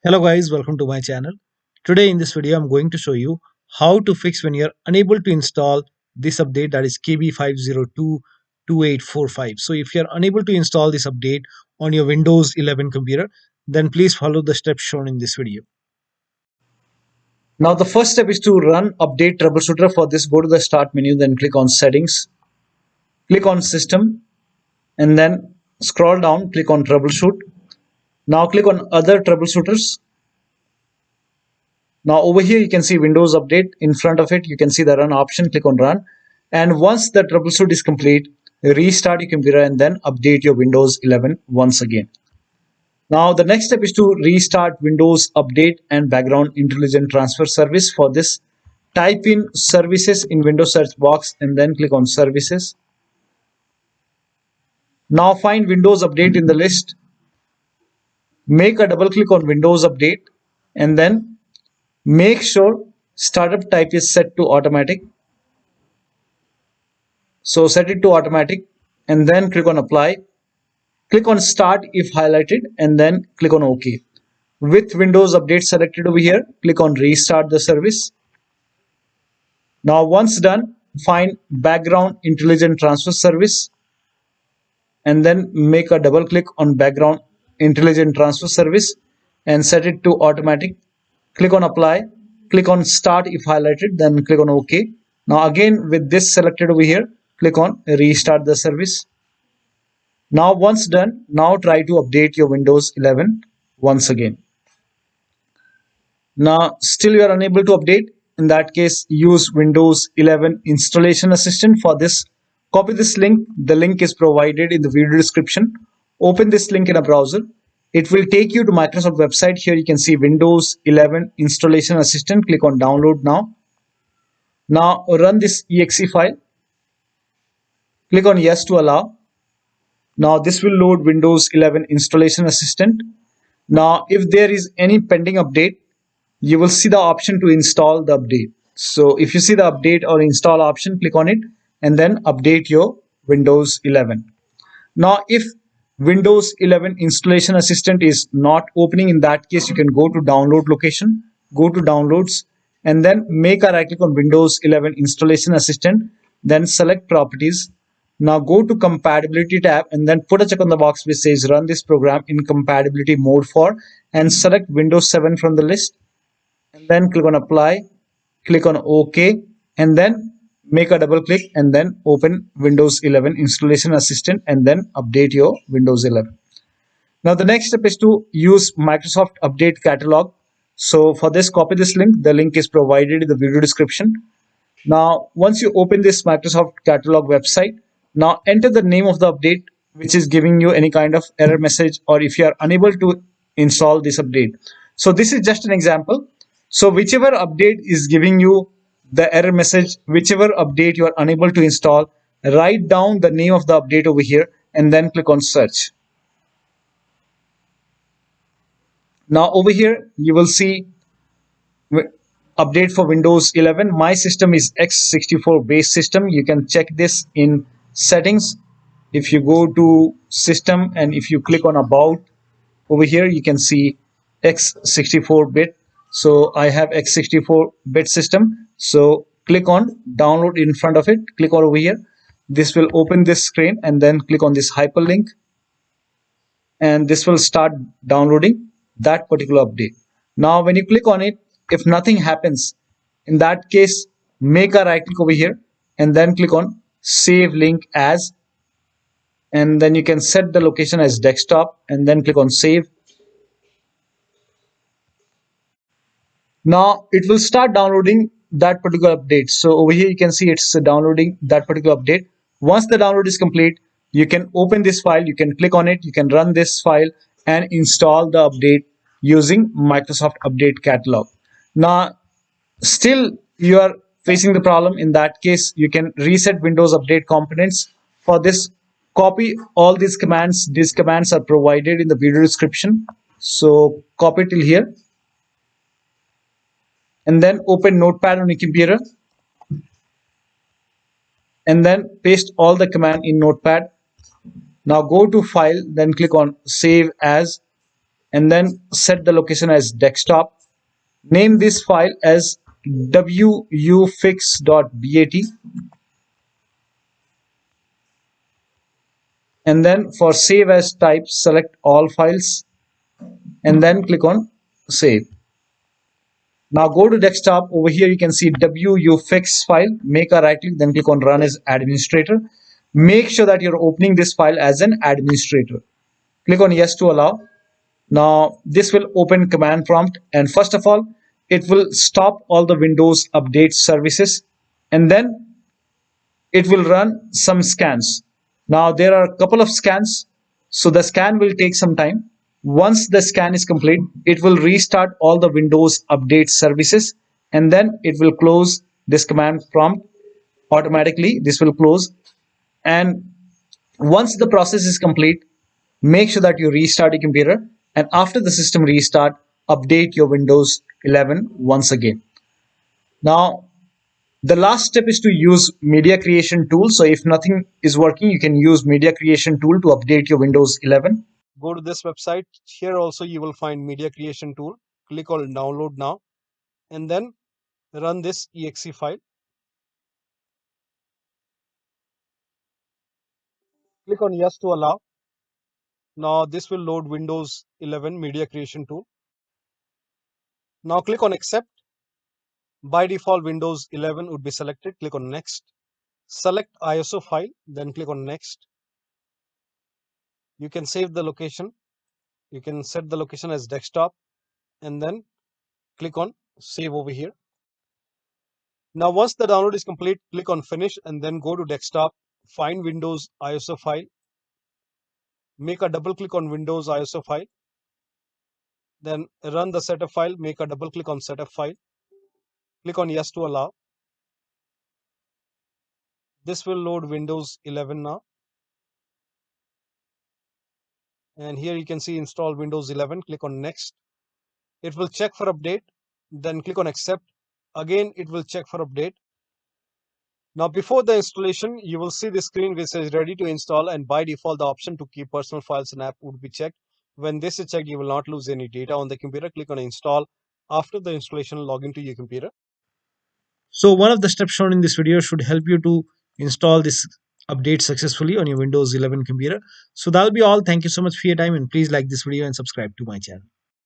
Hello guys, welcome to my channel. Today in this video I'm going to show you how to fix when you're unable to install this update, that is KB5022845. So if you're unable to install this update on your Windows 11 computer, then please follow the steps shown in this video. Now the first step is to run update troubleshooter. For this, go to the start menu, then click on settings, click on system, and then scroll down, click on troubleshoot. Now click on other troubleshooters. Now over here you can see Windows update. In front of it you can see the run option. Click on run, and once the troubleshoot is complete, restart your computer and then update your Windows 11 once again. Now the next step is to restart Windows Update and Background Intelligent Transfer Service. For this, type in services in Windows search box and then click on services. Now find Windows Update in the list. Make a double click on Windows Update and then make sure startup type is set to automatic. So set it to automatic and then click on apply. Click on start if highlighted and then click on OK. With Windows Update selected over here, click on restart the service. Now once done, find Background Intelligent Transfer Service and then make a double click on Background Intelligent Transfer Service and set it to automatic. Click on apply. Click on start if highlighted, then click on OK. Now again with this selected over here, click on restart the service. Now once done, now try to update your Windows 11 once again. Now still you are unable to update. In that case, use Windows 11 Installation Assistant. For this, copy this link. The link is provided in the video description. Open this link in a browser. It will take you to Microsoft website. Here you can see Windows 11 Installation Assistant. Click on download now. Now run this exe file. Click on yes to allow. Now this will load Windows 11 Installation Assistant. Now if there is any pending update, you will see the option to install the update. So if you see the update or install option, click on it and then update your Windows 11. Now if Windows 11 Installation Assistant is not opening, in that case you can go to download location, go to downloads and then make a right click on Windows 11 Installation Assistant, then select properties. Now go to compatibility tab and then put a check on the box which says run this program in compatibility mode for, and select Windows 7 from the list and then click on apply, click on OK and then make a double click and then open Windows 11 Installation Assistant and then update your Windows 11. Now the next step is to use Microsoft Update Catalog. So for this, copy this link. The link is provided in the video description. Now once you open this Microsoft Catalog website, now enter the name of the update which is giving you any kind of error message, or if you are unable to install this update. So this is just an example. So whichever update is giving you the error message, whichever update you are unable to install, write down the name of the update over here and then click on search. Now over here you will see update for Windows 11. My system is x64 base system. You can check this in settings. If you go to system and if you click on about, over here you can see x64 bit. So I have x64 bit system. So click on download in front of it, click on over here. This will open this screen and then click on this hyperlink and this will start downloading that particular update. Now when you click on it, if nothing happens, in that case make a right click over here and then click on save link as, and then you can set the location as desktop and then click on save. Now it will start downloading that particular update. So over here you can see it's downloading that particular update. Once the download is complete, you can open this file, you can click on it, you can run this file and install the update using Microsoft Update Catalog. Now still you are facing the problem. In that case you can reset Windows Update components. For this, copy all these commands. These commands are provided in the video description. So copy till here and then open Notepad on your computer and then paste all the command in Notepad. Now go to file, then click on save as and then set the location as desktop. Name this file as wufix.bat, and then for save as type, select all files and then click on save. Now go to desktop. Over here you can see wufix file. Make a right click, then click on run as administrator. Make sure that you're opening this file as an administrator. Click on yes to allow. Now this will open command prompt, and first of all it will stop all the Windows update services, and then it will run some scans. Now there are a couple of scans, so the scan will take some time. Once the scan is complete, it will restart all the Windows update services, and then it will close this command prompt automatically. This will close, and once the process is complete, make sure that you restart your computer, and after the system restart, update your Windows 11 once again. Now the last step is to use media creation tool. So if nothing is working, you can use media creation tool to update your Windows 11. Go to this website. Here also you will find media creation tool. Click on download now and then run this exe file. Click on yes to allow. Now this will load Windows 11 media creation tool. Now click on accept. By default Windows 11 would be selected. Click on next. Select ISO file, then click on next. You can save the location. You can set the location as desktop and then click on save over here. Now once the download is complete, click on finish and then go to desktop, find Windows ISO file, make a double click on Windows ISO file, then run the setup file, make a double click on setup file, click on yes to allow. This will load Windows 11 now. And here you can see install Windows 11, click on next. It will check for update, then click on accept. Again, it will check for update. Now before the installation, you will see the screen which says ready to install, and by default the option to keep personal files and app would be checked. When this is checked, you will not lose any data on the computer. Click on install. After the installation, log into your computer. So one of the steps shown in this video should help you to install this update successfully on your Windows 11 computer. So that'll be all. Thank you so much for your time, and please like this video and subscribe to my channel.